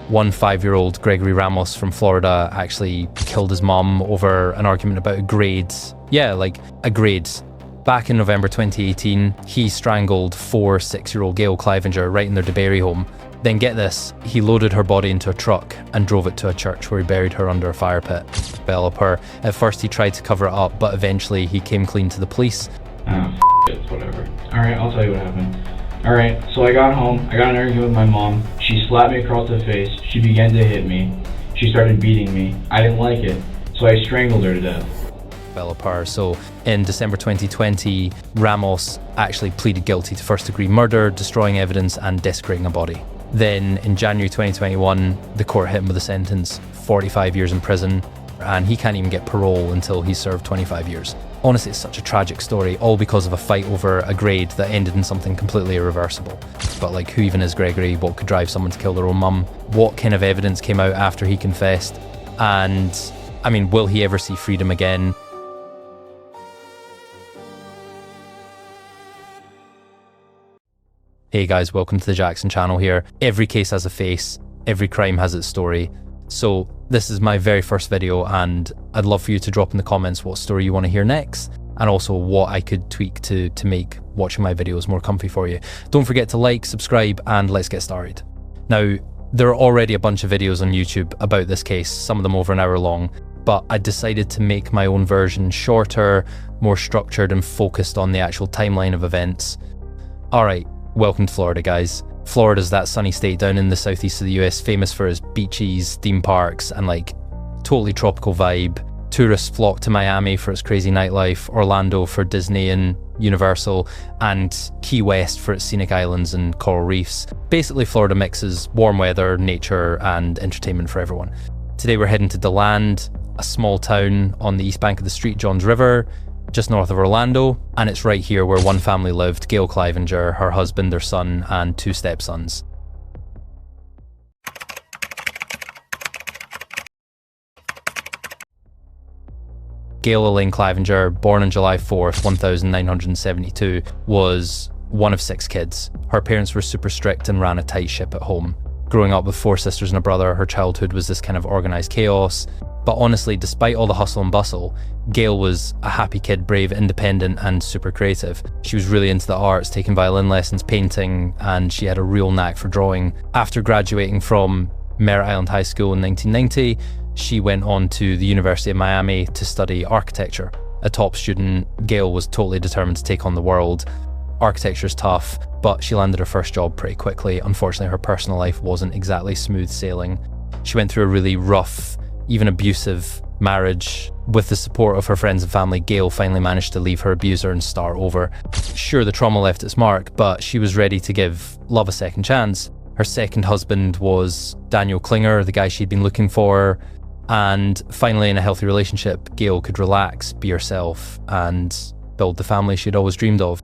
One 5-year-old, Gregory Ramos from Florida, actually killed his mum over an argument about a grade. Yeah, like a grade. Back in November 2018, he strangled 6-year-old Gail Clivinger right in their DeBerry home. Then get this, he loaded her body into a truck and drove it to a church where he buried her under a fire pit. Developer. At first he tried to cover it up, but eventually he came clean to the police. It's whatever. Alright, I'll tell you what happened. Alright, so I got home, I got in an argument with my mom. She slapped me across the face. She began to hit me. She started beating me. I didn't like it, so I strangled her to death. Developer. So in December 2020, Ramos actually pleaded guilty to first-degree murder, destroying evidence and desecrating a body. Then in January 2021, the court hit him with a sentence, 45 years in prison, and he can't even get parole until he's served 25 years. Honestly, it's such a tragic story, all because of a fight over a grade that ended in something completely irreversible. But like, who even is Gregory? What could drive someone to kill their own mum? What kind of evidence came out after he confessed? And, I mean, will he ever see freedom again? Hey guys, welcome to the Jackson channel here. Every case has a face, every crime has its story. So this is my very first video and I'd love for you to drop in the comments what story you want to hear next and also what I could tweak to make watching my videos more comfy for you. Don't forget to like, subscribe, and let's get started. Now, there are already a bunch of videos on YouTube about this case, some of them over an hour long, but I decided to make my own version shorter, more structured and focused on the actual timeline of events. Alright. Welcome to Florida, guys. Florida's that sunny state down in the southeast of the US, famous for its beaches, theme parks, and like totally tropical vibe. Tourists flock to Miami for its crazy nightlife, Orlando for Disney and Universal, and Key West for its scenic islands and coral reefs. Basically, Florida mixes warm weather, nature, and entertainment for everyone. Today we're heading to DeLand, a small town on the east bank of the St. Johns River, just north of Orlando, and it's right here where one family lived, Gail Clivinger, her husband, their son, and 2 stepsons. Gail Elaine Clivinger, born on July 4th, 1972, was one of 6 kids. Her parents were super strict and ran a tight ship at home. Growing up with 4 sisters and a brother, her childhood was this kind of organised chaos. But honestly, despite all the hustle and bustle, Gail was a happy kid, brave, independent, and super creative. She was really into the arts, taking violin lessons, painting, and she had a real knack for drawing. After graduating from Merritt Island High School in 1990, she went on to the University of Miami to study architecture. A top student, Gail was totally determined to take on the world. Architecture's tough, but she landed her first job pretty quickly. Unfortunately, her personal life wasn't exactly smooth sailing. She went through a really rough, even abusive marriage. With the support of her friends and family, Gail finally managed to leave her abuser and start over. Sure, the trauma left its mark, but she was ready to give love a second chance. Her second husband was Daniel Klinger, the guy she'd been looking for, and finally in a healthy relationship, Gail could relax, be herself, and build the family she'd always dreamed of.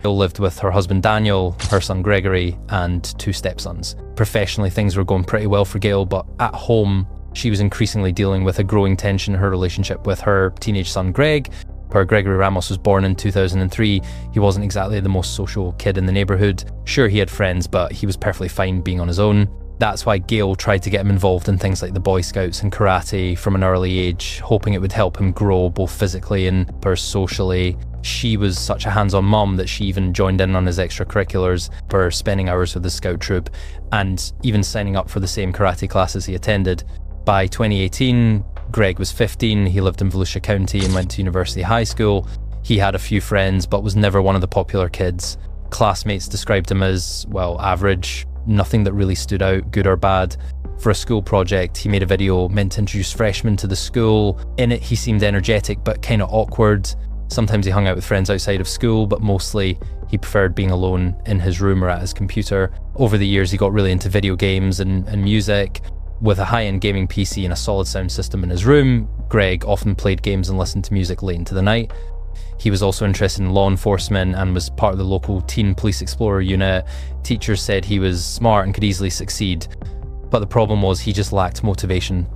Gail lived with her husband Daniel, her son Gregory, and 2 stepsons. Professionally, things were going pretty well for Gail, but at home, she was increasingly dealing with a growing tension in her relationship with her teenage son Greg. Gregory Ramos was born in 2003. He wasn't exactly the most social kid in the neighborhood. Sure, he had friends, but he was perfectly fine being on his own. That's why Gail tried to get him involved in things like the Boy Scouts and karate from an early age, hoping it would help him grow both physically and socially. She was such a hands-on mom that she even joined in on his extracurriculars, for spending hours with the scout troop, and even signing up for the same karate classes he attended. By 2018, Greg was 15, he lived in Volusia County and went to University High School. He had a few friends, but was never one of the popular kids. Classmates described him as, well, average, nothing that really stood out, good or bad. For a school project, he made a video meant to introduce freshmen to the school. In it, he seemed energetic, but kind of awkward. Sometimes he hung out with friends outside of school, but mostly he preferred being alone in his room or at his computer. Over the years, he got really into video games and music. With a high-end gaming PC and a solid sound system in his room, Greg often played games and listened to music late into the night. He was also interested in law enforcement and was part of the local teen police explorer unit. Teachers said he was smart and could easily succeed. But the problem was he just lacked motivation.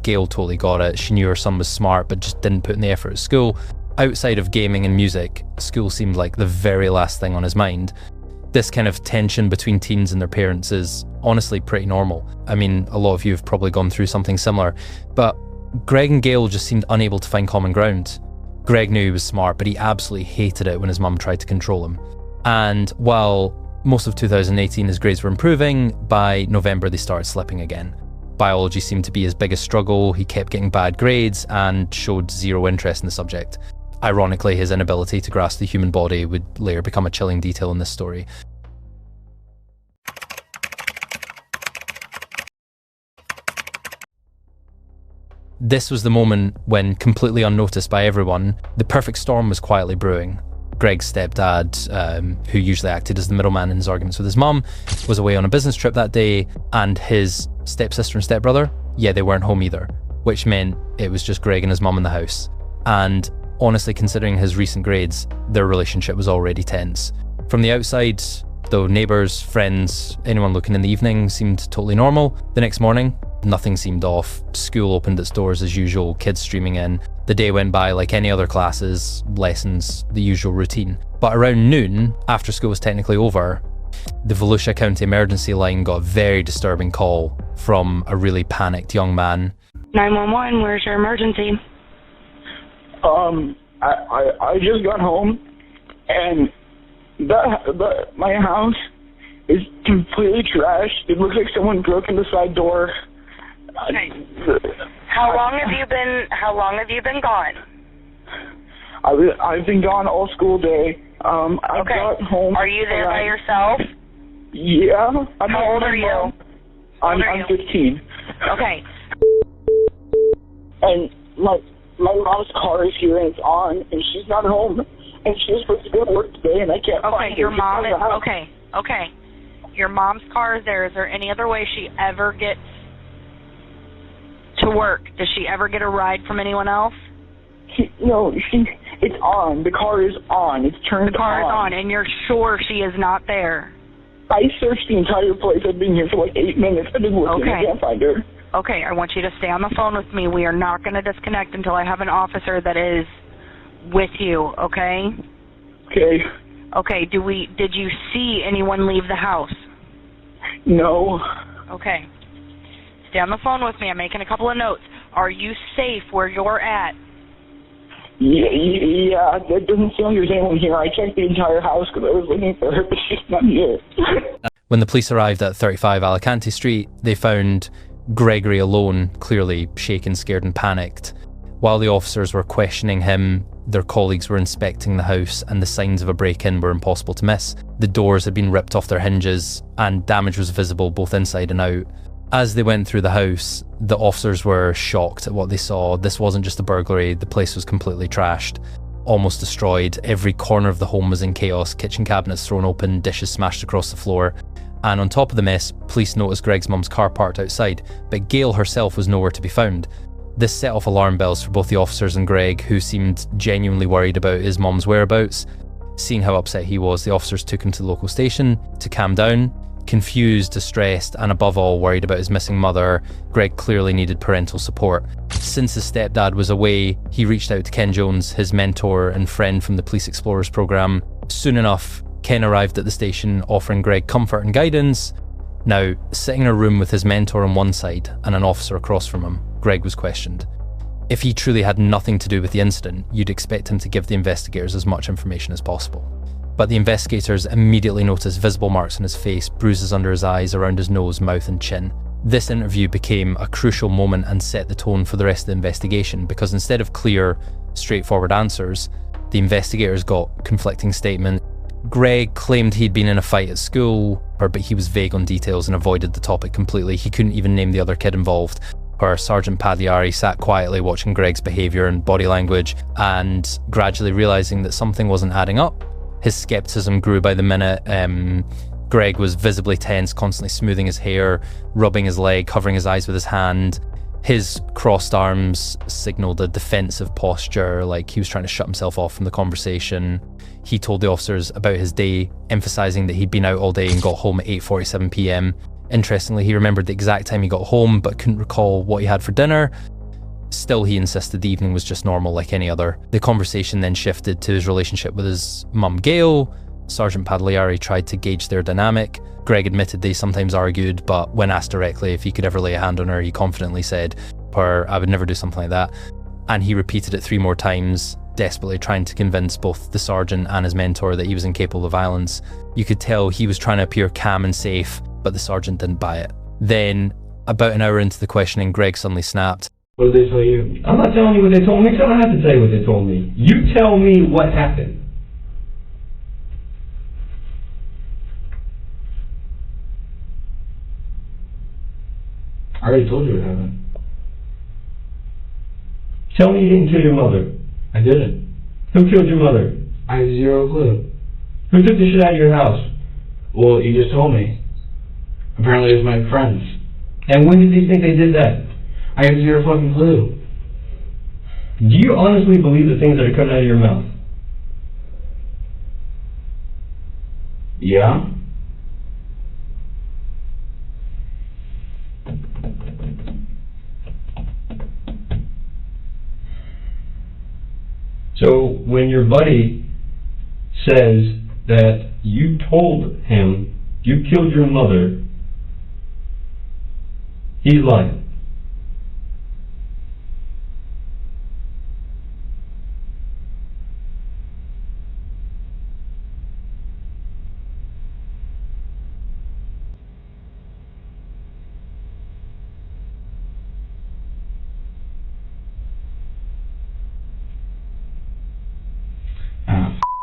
Gail totally got it. She knew her son was smart, but just didn't put in the effort at school. Outside of gaming and music, school seemed like the very last thing on his mind. This kind of tension between teens and their parents is honestly pretty normal. I mean, a lot of you have probably gone through something similar, but Greg and Gail just seemed unable to find common ground. Greg knew he was smart, but he absolutely hated it when his mum tried to control him. And while most of 2018 his grades were improving, by November they started slipping again. Biology seemed to be his biggest struggle. He kept getting bad grades and showed zero interest in the subject. Ironically, his inability to grasp the human body would later become a chilling detail in this story. This was the moment when, completely unnoticed by everyone, the perfect storm was quietly brewing. Greg's stepdad, who usually acted as the middleman in his arguments with his mum, was away on a business trip that day, and his stepsister and stepbrother, they weren't home either, which meant it was just Greg and his mum in the house. And honestly, considering his recent grades, their relationship was already tense. From the outside, though, neighbours, friends, anyone looking in the evening seemed totally normal. The next morning, nothing seemed off. School opened its doors as usual, kids streaming in. The day went by like any other classes, lessons, the usual routine. But around noon, after school was technically over, the Volusia County emergency line got a very disturbing call from a really panicked young man. 911, where's your emergency? I just got home, and my house is completely trashed. It looks like someone broke in the side door. Okay. How long have you been gone? I've been gone all school day. I got home. Are you there by yourself? Yeah. How old are you? I'm 15. Okay. And my mom's car is here and it's on, and she's not home, and she's supposed to go to work today, and I can't find her. Your mom is okay. Your mom's car is there. Is there any other way she ever gets to work? Does she ever get a ride from anyone else? It's on. The car is on. It's turned on. The car is on, and you're sure she is not there? I searched the entire place. I've been here for like 8 minutes. I've been looking. I can't find her. Okay, I want you to stay on the phone with me. We are not going to disconnect until I have an officer that is with you, okay? Okay. Okay, did you see anyone leave the house? No. Okay. Stay on the phone with me. I'm making a couple of notes. Are you safe where you're at? Yeah, that doesn't sound like there's anyone here. I checked the entire house because I was looking for her, but she's not here. When the police arrived at 35 Alicante Street, they found Gregory alone, clearly shaken, scared and panicked. While the officers were questioning him, their colleagues were inspecting the house, and the signs of a break-in were impossible to miss. The doors had been ripped off their hinges, and damage was visible both inside and out. As they went through the house, the officers were shocked at what they saw. This wasn't just a burglary, the place was completely trashed, almost destroyed. Every corner of the home was in chaos, kitchen cabinets thrown open, dishes smashed across the floor. And on top of the mess, police noticed Greg's mum's car parked outside, but Gail herself was nowhere to be found. This set off alarm bells for both the officers and Greg, who seemed genuinely worried about his mum's whereabouts. Seeing how upset he was, the officers took him to the local station to calm down. Confused, distressed, and above all worried about his missing mother, Greg clearly needed parental support. Since his stepdad was away, he reached out to Ken Jones, his mentor and friend from the Police Explorers program. Soon enough, Ken arrived at the station, offering Greg comfort and guidance. Now, sitting in a room with his mentor on one side and an officer across from him, Greg was questioned. If he truly had nothing to do with the incident, you'd expect him to give the investigators as much information as possible. But the investigators immediately noticed visible marks on his face, bruises under his eyes, around his nose, mouth and chin. This interview became a crucial moment and set the tone for the rest of the investigation, because instead of clear, straightforward answers, the investigators got conflicting statements. Greg claimed he'd been in a fight at school, but he was vague on details and avoided the topic completely. He couldn't even name the other kid involved. Where Sergeant Pagliari sat quietly watching Greg's behaviour and body language, and gradually realising that something wasn't adding up. His scepticism grew by the minute. Greg was visibly tense, constantly smoothing his hair, rubbing his leg, covering his eyes with his hand. His crossed arms signalled a defensive posture, like he was trying to shut himself off from the conversation. He told the officers about his day, emphasising that he'd been out all day and got home at 8:47 p.m. Interestingly, he remembered the exact time he got home, but couldn't recall what he had for dinner. Still, he insisted the evening was just normal like any other. The conversation then shifted to his relationship with his mum Gail. Sergeant Pagliari tried to gauge their dynamic. Greg admitted they sometimes argued, but when asked directly if he could ever lay a hand on her, he confidently said, I would never do something like that. And he repeated it 3 more times, desperately trying to convince both the sergeant and his mentor that he was incapable of violence. You could tell he was trying to appear calm and safe, but the sergeant didn't buy it. Then, about an hour into the questioning, Greg suddenly snapped. What did they tell you? I'm not telling you what they told me, 'cause I don't have to tell you what they told me. You tell me what happened. I already told you what happened. Tell me you didn't kill your mother. I didn't. Who killed your mother? I have 0 clue. Who took the shit out of your house? Well, you just told me. Apparently it was my friends. And when did you think they did that? I have 0 fucking clue. Do you honestly believe the things that are coming out of your mouth? Yeah? So when your buddy says that you told him you killed your mother, he's lying.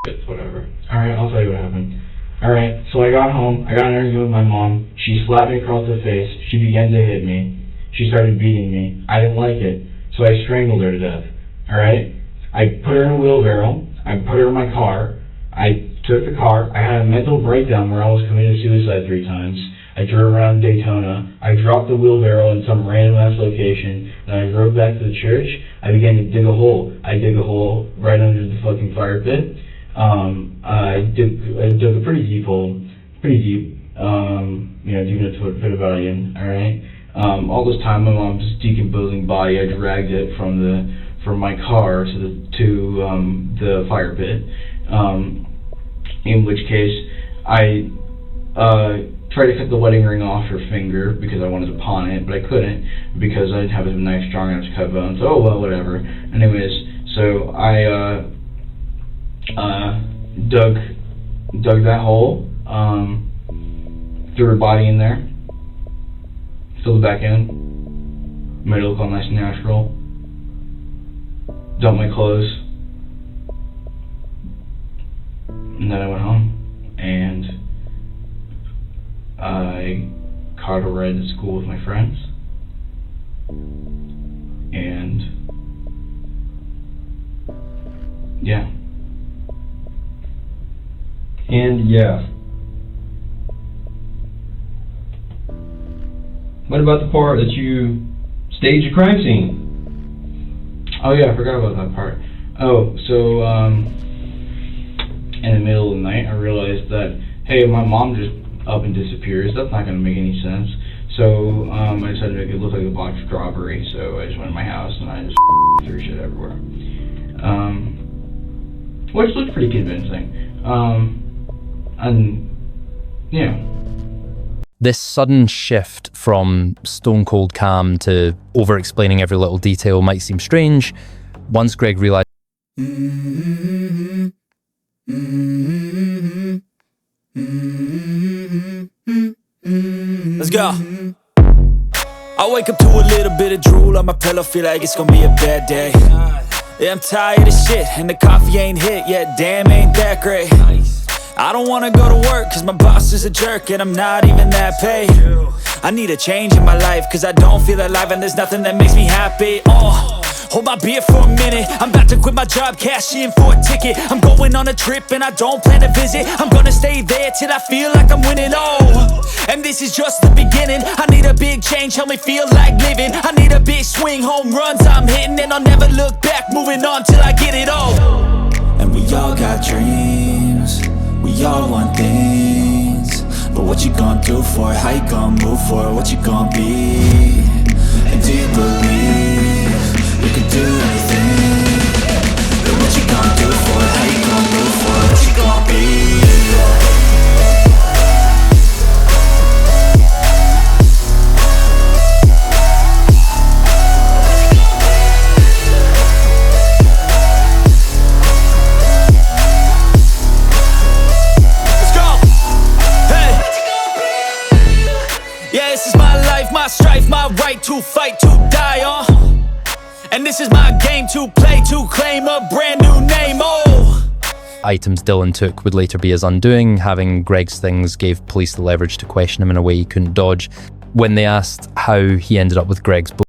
It's whatever. Alright, I'll tell you what happened. Alright, so I got home, I got an argument with my mom, she slapped me across the face, she began to hit me, she started beating me, I didn't like it, so I strangled her to death. Alright? I put her in a wheelbarrow, I put her in my car, I took the car, I had a mental breakdown where I almost committed suicide 3 times, I drove around Daytona, I dropped the wheelbarrow in some random ass location, then I drove back to the church, I began to dig a hole. I dig a hole right under the fucking fire pit. I dug a pretty deep hole, deep enough to put a volume, alright? All this time my mom's decomposing body, I dragged it from my car to the fire pit, in which case I tried to cut the wedding ring off her finger because I wanted to pawn it, but I couldn't because I didn't have a knife strong enough to cut bones. Oh well, whatever. Anyways, so I dug that hole, threw her body in there, filled it back in, made it look all nice and natural, dumped my clothes, and then I went home, and I caught a ride to school with my friends, and yeah. And yeah. What about the part that you staged a crime scene? Oh yeah, I forgot about that part. Oh, so in the middle of the night I realized that, hey, my mom just up and disappears. That's not going to make any sense. So I decided to make it look like a botched robbery. So I just went to my house and I just threw shit everywhere. Which looked pretty convincing. And yeah. This sudden shift from stone cold calm to over explaining every little detail might seem strange. Once Greg realized Let's go. I wake up to a little bit of drool on my pillow, feel like it's gonna be a bad day. Yeah, I'm tired of shit, and the coffee ain't hit yet, damn, ain't that great. I don't wanna go to work, cause my boss is a jerk, and I'm not even that paid. I need a change in my life, cause I don't feel alive, and there's nothing that makes me happy. Hold my beer for a minute, I'm about to quit my job, cash in for a ticket. I'm going on a trip and I don't plan to visit. I'm gonna stay there till I feel like I'm winning, and this is just the beginning. I need a big change, help me feel like living. I need a big swing, home runs I'm hitting, and I'll never look back, moving on till I get it all. And we all got dreams, we all want things, but what you gonna do for it? How you gonna move for it? What you gonna be? And do you believe You can do anything, but what you gonna do for it? How you gonna move for it? What you gonna be? My strife, my right to fight, to die on. And this is my game to play, to claim a brand new name, oh. Items Dylan took would later be his undoing. Having Greg's things gave police the leverage to question him in a way he couldn't dodge. When they asked how he ended up with Greg's book,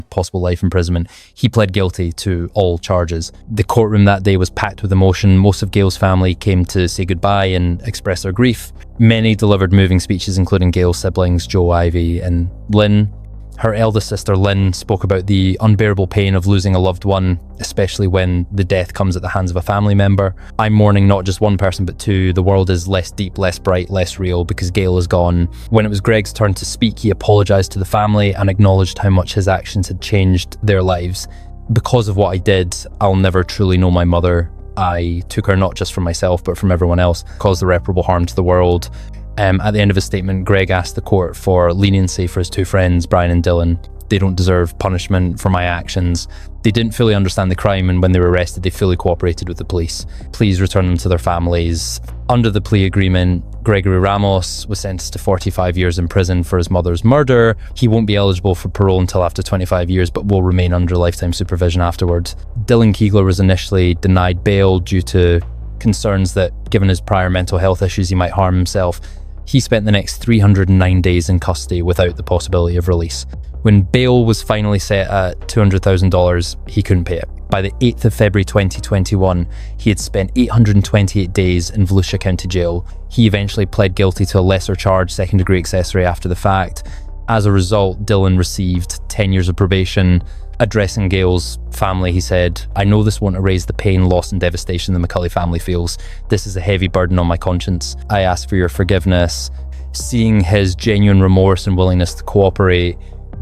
possible life imprisonment, he pled guilty to all charges. The courtroom that day was packed with emotion. Most of Gail's family came to say goodbye and express their grief. Many delivered moving speeches, including Gail's siblings, Joe, Ivy, and Lynn. Her eldest sister, Lynn, spoke about the unbearable pain of losing a loved one, especially when the death comes at the hands of a family member. I'm mourning not just one person, but two. The world is less deep, less bright, less real because Gail is gone. When it was Greg's turn to speak, he apologized to the family and acknowledged how much his actions had changed their lives. Because of what I did, I'll never truly know my mother. I took her not just from myself, but from everyone else, caused irreparable harm to the world. At the end of his statement, Greg asked the court for leniency for his two friends, Brian and Dylan. They don't deserve punishment for my actions. They didn't fully understand the crime, and when they were arrested, they fully cooperated with the police. Please return them to their families. Under the plea agreement, Gregory Ramos was sentenced to 45 years in prison for his mother's murder. He won't be eligible for parole until after 25 years, but will remain under lifetime supervision afterwards. Dylan Keegler was initially denied bail due to concerns that, given his prior mental health issues, he might harm himself. He spent the next 309 days in custody without the possibility of release. When bail was finally set at $200,000, he couldn't pay it. By the 8th of February 2021, he had spent 828 days in Volusia County Jail. He eventually pled guilty to a lesser charge, second-degree accessory after the fact. As a result, Dylan received 10 years of probation. Addressing Gail's family, he said, "I know this won't erase the pain, loss and devastation the McCulley family feels. This is a heavy burden on my conscience. I ask for your forgiveness." Seeing his genuine remorse and willingness to cooperate,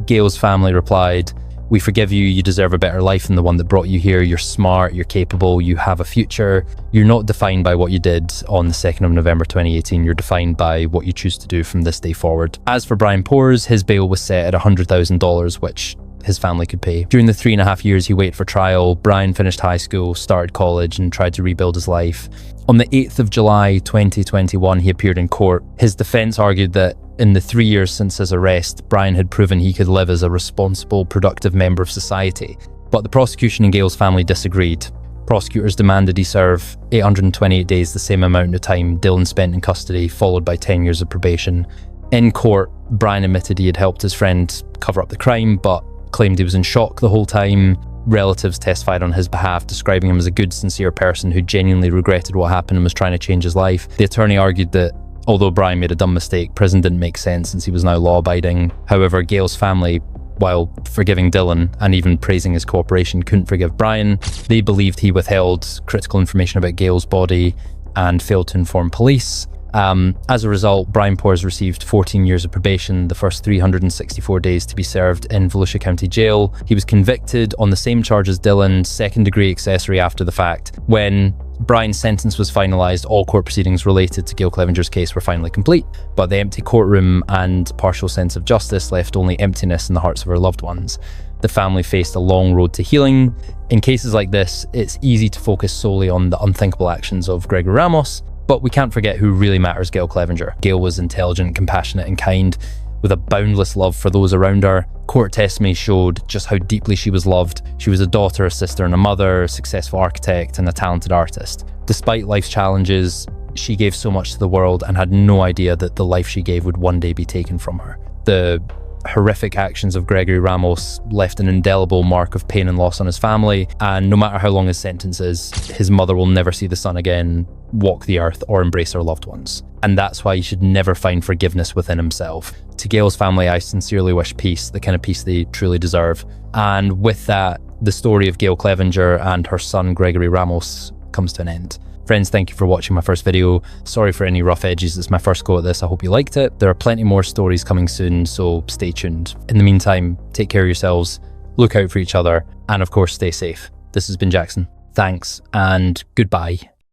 Gail's family replied, "We forgive you. You deserve a better life than the one that brought you here. You're smart, you're capable, you have a future. You're not defined by what you did on the 2nd of November 2018. You're defined by what you choose to do from this day forward." As for Brian Pores, his bail was set at $100,000, which his family could pay. During the 3.5 years he waited for trial, Brian finished high school, started college, and tried to rebuild his life. On the 8th of July 2021, he appeared in court. His defense argued that in the 3 years since his arrest, Brian had proven he could live as a responsible, productive member of society. But the prosecution and Gail's family disagreed. Prosecutors demanded he serve 828 days, the same amount of time Dylan spent in custody, followed by 10 years of probation. In court, Brian admitted he had helped his friend cover up the crime, but claimed he was in shock the whole time. Relatives testified on his behalf, describing him as a good, sincere person who genuinely regretted what happened and was trying to change his life. The attorney argued that although Brian made a dumb mistake, prison didn't make sense since he was now law-abiding. However, Gail's family, while forgiving Dylan and even praising his cooperation, couldn't forgive Brian. They believed he withheld critical information about Gail's body and failed to inform police. As a result, Brian Pors received 14 years of probation, the first 364 days to be served in Volusia County Jail. He was convicted on the same charge as Dylan, second-degree accessory after the fact. When Brian's sentence was finalised, all court proceedings related to Gail Clevenger's case were finally complete, but the empty courtroom and partial sense of justice left only emptiness in the hearts of her loved ones. The family faced a long road to healing. In cases like this, it's easy to focus solely on the unthinkable actions of Gregory Ramos, but we can't forget who really matters: Gail Clevenger. Gail was intelligent, compassionate and kind, with a boundless love for those around her. Court testimony showed just how deeply she was loved. She was a daughter, a sister and a mother, a successful architect and a talented artist. Despite life's challenges, she gave so much to the world and had no idea that the life she gave would one day be taken from her. The horrific actions of Gregory Ramos left an indelible mark of pain and loss on his family, and no matter how long his sentence is, his mother will never see the sun again, walk the earth or embrace her loved ones. And that's why he should never find forgiveness within himself. To Gail's family, I sincerely wish peace, the kind of peace they truly deserve. And with that, the story of Gail Clevenger and her son Gregory Ramos comes to an end. Friends, thank you for watching my first video. Sorry for any rough edges, it's my first go at this. I hope you liked it. There are plenty more stories coming soon, so stay tuned. In the meantime, take care of yourselves, look out for each other, and of course, stay safe. This has been Jackson. Thanks, and goodbye.